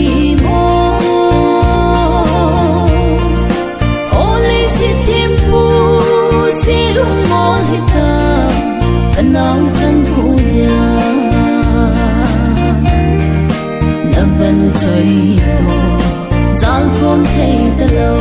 hi bo ole si tim pu si lung mo hita kanau kan pu ya na ban choi to zal khom thei ta lo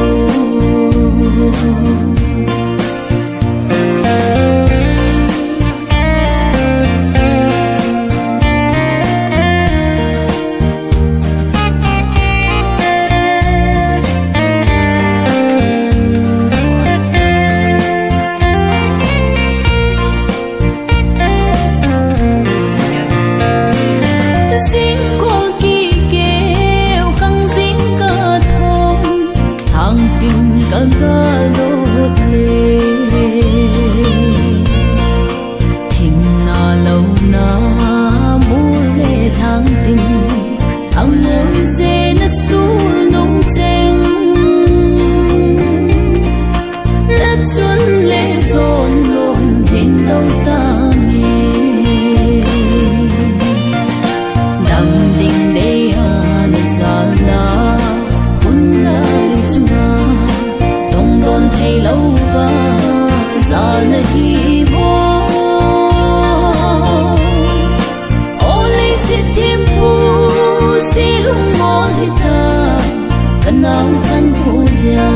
nau kan pu ya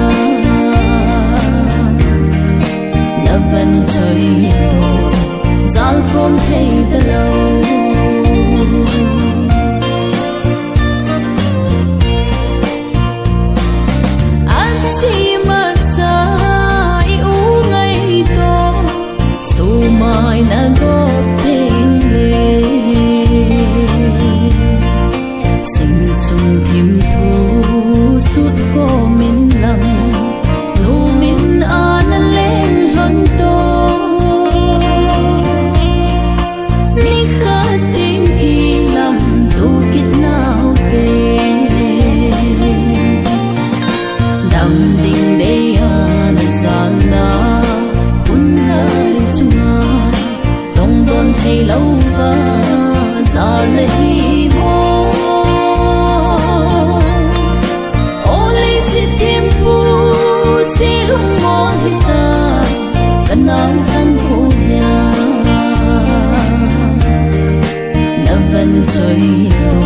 na ban choi to zal khom thei ta lo an chi ma sa I u ngai to su mai na go ting le sing sung kim thu sút có min lặng lu min an lên hân to ni khát tin kỳ làm tu kít nào về đam tình đây an gian na kun nơi chung tông đôn thấy lâu và ra nơi nau kan pu ya na ban choi to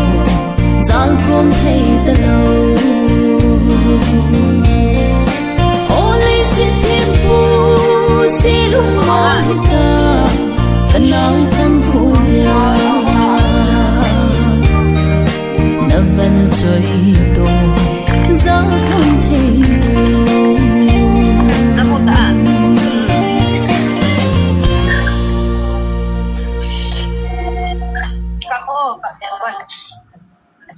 zal khom thei ta lo ole si tim pu si lung mo hita nau kan pu ya